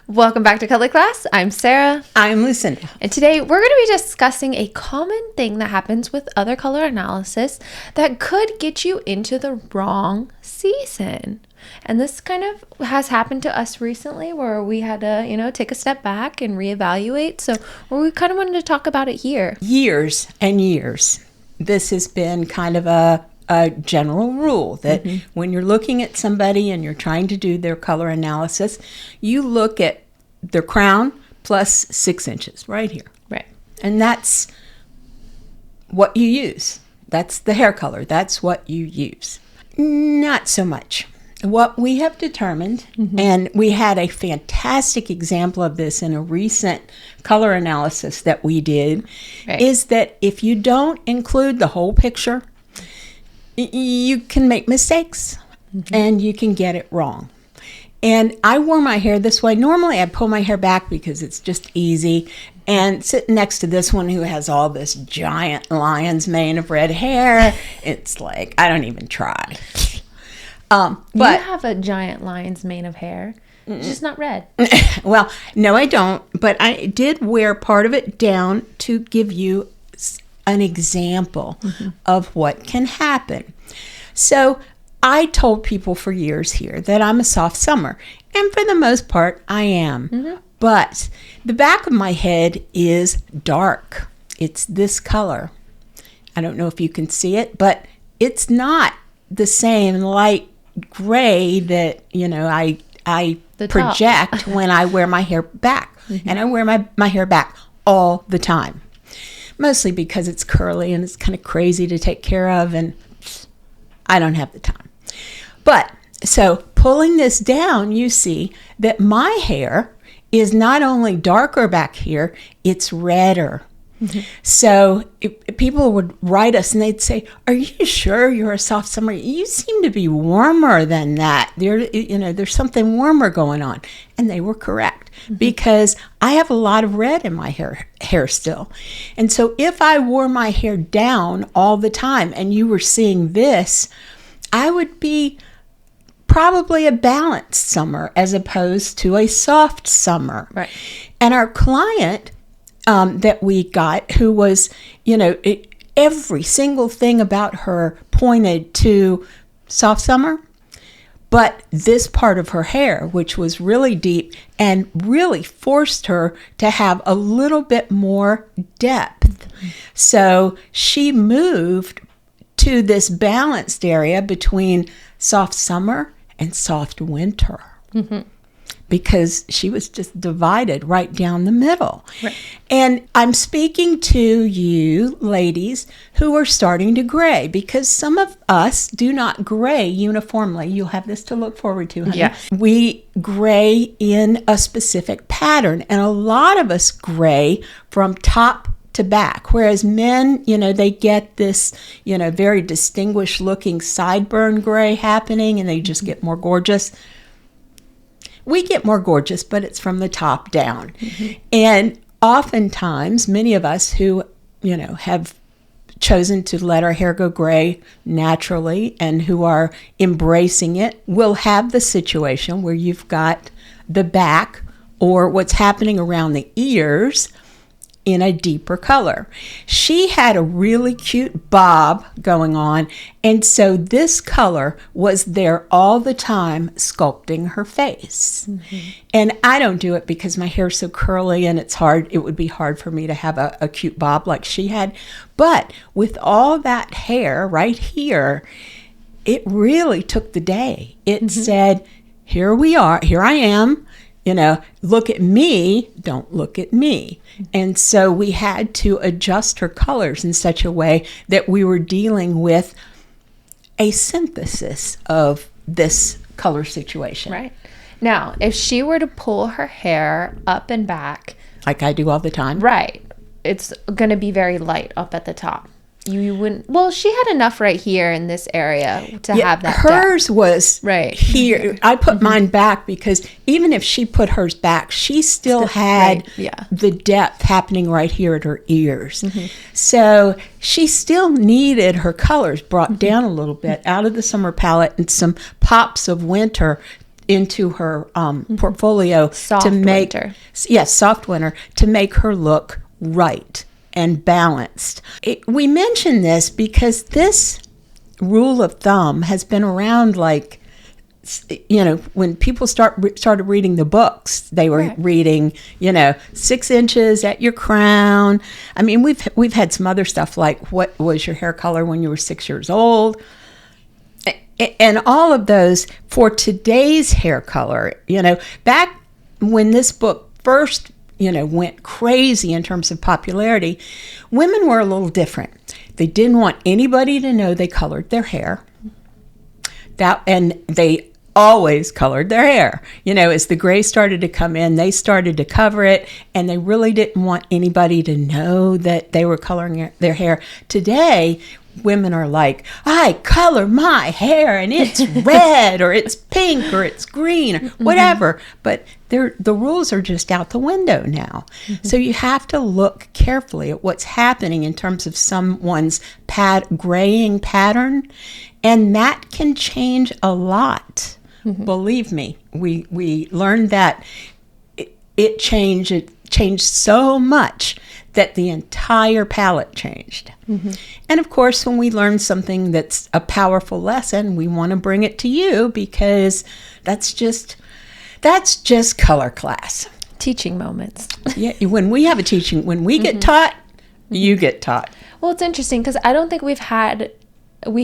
Welcome back to Color Class. I'm Sarah. I'm Lucinda. And today we're going to be discussing a common thing that happens with other color analysis that could get you into the wrong season. And this kind of has happened to us recently where we had to, take a step back and reevaluate. So we kind of wanted to talk about it here. Years and years. This has been kind of a general rule that when you're looking at somebody and you're trying to do their color analysis, you look at their crown plus 6 inches right here. Right. And that's what you use. That's the hair color. That's what you use. Not so much. What we have determined, and we had a fantastic example of this in a recent color analysis that we did, is that if you don't include the whole picture, you can make mistakes and you can get it wrong. And I wore my hair this way. Normally I pull my hair back because it's just easy. And sitting next to this one who has all this giant lion's mane of red hair, it's like, I don't even try. But you have a giant lion's mane of hair. It's just not red. Well, no, I don't. But I did wear part of it down to give you an example of what can happen. So I told people for years here that I'm a soft summer, and for the most part I am. But the back of my head is dark. It's this color. I don't know if you can see it, but it's not the same light gray that I project when I wear my hair back. And I wear my hair back all the time. Mostly because it's curly and it's kind of crazy to take care of, and I don't have the time. But so pulling this down, you see that my hair is not only darker back here, it's redder. So people would write us and they'd say, "Are you sure you're a soft summer? You seem to be warmer than that. There's something warmer going on." And they were correct because I have a lot of red in my hair still. And so if I wore my hair down all the time and you were seeing this, I would be probably a balanced summer as opposed to a soft summer. Right. And our client that we got, who was, every single thing about her pointed to soft summer, but this part of her hair, which was really deep and really forced her to have a little bit more depth. So she moved to this balanced area between soft summer and soft winter. Because she was just divided right down the middle. Right. And I'm speaking to you ladies who are starting to gray, because some of us do not gray uniformly. You'll have this to look forward to, honey. Yes. We gray in a specific pattern, and a lot of us gray from top to back, whereas men, they get this, very distinguished looking sideburn gray happening, and they just get more gorgeous. We get more gorgeous, but it's from the top down. And oftentimes, many of us who, have chosen to let our hair go gray naturally and who are embracing it will have the situation where you've got the back or what's happening around the ears in a deeper color. She had a really cute bob going on, and so this color was there all the time sculpting her face. And I don't do it because my hair's so curly and it would be hard for me to have a cute bob like she had. But with all that hair right here, it really took the day. It said, here I am. Look at me, don't look at me. And so we had to adjust her colors in such a way that we were dealing with a synthesis of this color situation. Right. Now, if she were to pull her hair up and back, like I do all the time. Right. It's going to be very light up at the top. You wouldn't. Well, she had enough right here in this area to have that. Hers depth. Was right here. I put mine back because even if she put hers back, she still had the depth happening right here at her ears. So she still needed her colors brought down a little bit out of the summer palette and some pops of winter into her portfolio Soft to make winter. Yes, soft winter, to make her look right and balanced. We mention this because this rule of thumb has been around, like, when people started reading the books, they were reading, 6 inches at your crown. I mean, we've had some other stuff like, what was your hair color when you were 6 years old? And all of those for today's hair color, back when this book first, went crazy in terms of popularity, women were a little different. They didn't want anybody to know they colored their hair. And they always colored their hair. As the gray started to come in, they started to cover it, and they really didn't want anybody to know that they were coloring their hair. Today, women are like, I color my hair and it's red or it's pink or it's green or whatever. But the rules are just out the window now. So you have to look carefully at what's happening in terms of someone's graying pattern. And that can change a lot. Believe me, we learned that it changed so much that the entire palette changed. And of course, when we learn something that's a powerful lesson, we want to bring it to you, because that's just color class. Teaching moments. Yeah, when we get taught, you get taught. Well, it's interesting because I don't think we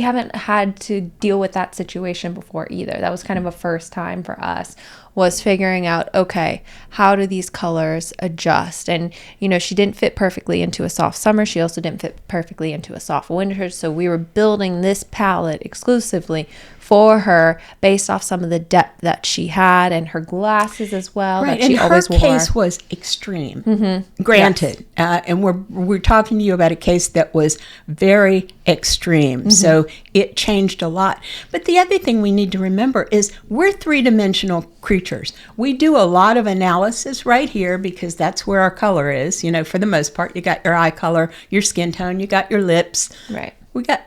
haven't had to deal with that situation before either. That was kind of a first time for us, was figuring out, okay, how do these colors adjust? And, she didn't fit perfectly into a soft summer. She also didn't fit perfectly into a soft winter. So we were building this palette exclusively for her based off some of the depth that she had and her glasses as well. Right, that she and always her wore. case was extreme. Granted, yes. And we're talking to you about a case that was very extreme. So it changed a lot. But the other thing we need to remember is we're three-dimensional creatures. We do a lot of analysis right here because that's where our color is. For the most part, you got your eye color, your skin tone, you got your lips. Right.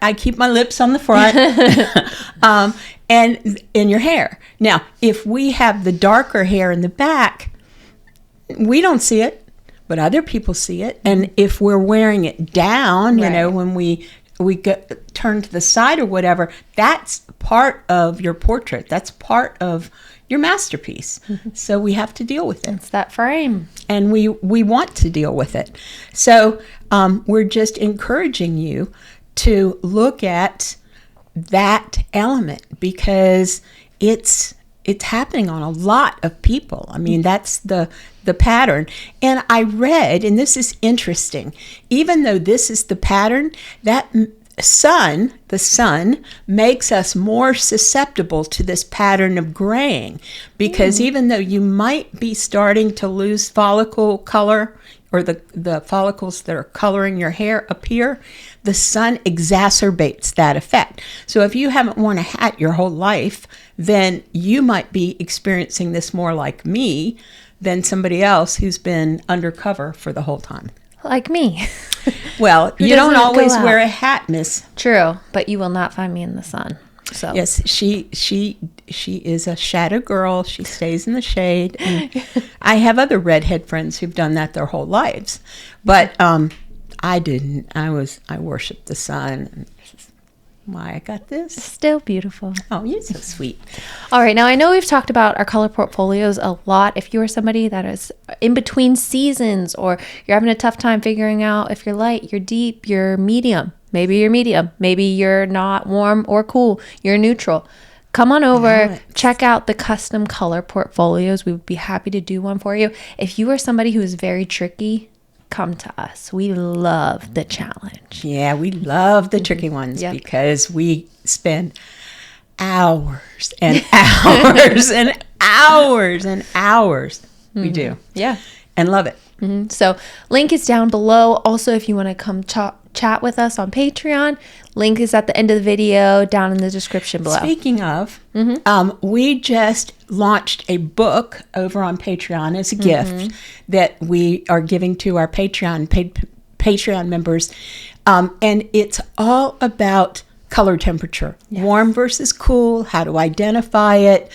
I keep my lips on the front, and in your hair. Now, if we have the darker hair in the back, we don't see it, but other people see it. And if we're wearing it down, when we turn to the side or whatever, that's part of your portrait. That's part of your masterpiece. So we have to deal with it. It's that frame. And we want to deal with it. So we're just encouraging you to look at that element, because it's happening on a lot of people. I mean, that's the pattern. And I read, and this is interesting, even though this is the pattern, that the sun makes us more susceptible to this pattern of graying, because even though you might be starting to lose follicle color, or the follicles that are coloring your hair appear, the sun exacerbates that effect. So if you haven't worn a hat your whole life, then you might be experiencing this more like me than somebody else who's been undercover for the whole time. Like me. Well, you don't always wear a hat, miss. True, but you will not find me in the sun. So yes, she is a shadow girl. She stays in the shade. And I have other redhead friends who've done that their whole lives, but I didn't. I worshiped the sun. Why I got this? Still beautiful. Oh, you're so sweet. All right, now I know we've talked about our color portfolios a lot. If you are somebody that is in between seasons, or you're having a tough time figuring out if you're light, you're deep, you're medium. Maybe you're medium. Maybe you're not warm or cool. You're neutral. Come on over, check out the custom color portfolios. We would be happy to do one for you. If you are somebody who is very tricky, come to us. We love the challenge. Yeah, we love the tricky ones because we spend hours and hours and hours and hours. We do. Yeah. And love it. So link is down below. Also, if you want to come chat with us on Patreon, link is at the end of the video down in the description below. Speaking of, we just launched a book over on Patreon as a gift that we are giving to our Patreon members. And it's all about color temperature, warm versus cool, how to identify it,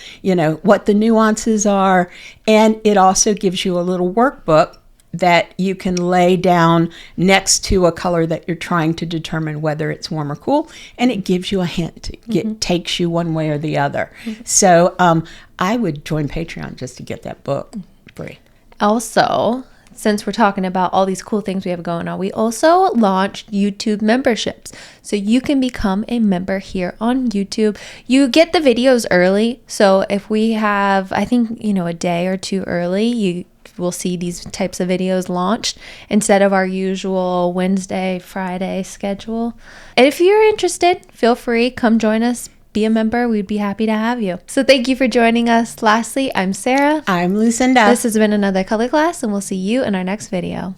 what the nuances are. And it also gives you a little workbook that you can lay down next to a color that you're trying to determine whether it's warm or cool. And it gives you a hint. It takes you one way or the other. So I would join Patreon just to get that book free. Also, since we're talking about all these cool things we have going on, we also launched YouTube memberships. So you can become a member here on YouTube. You get the videos early. So if we have, I think, a day or two early, you will see these types of videos launched instead of our usual Wednesday, Friday schedule. And if you're interested, feel free, come join us. Be a member. We'd be happy to have you. So thank you for joining us. Lastly, I'm Sarah. I'm Lucinda. This has been another color class, and we'll see you in our next video.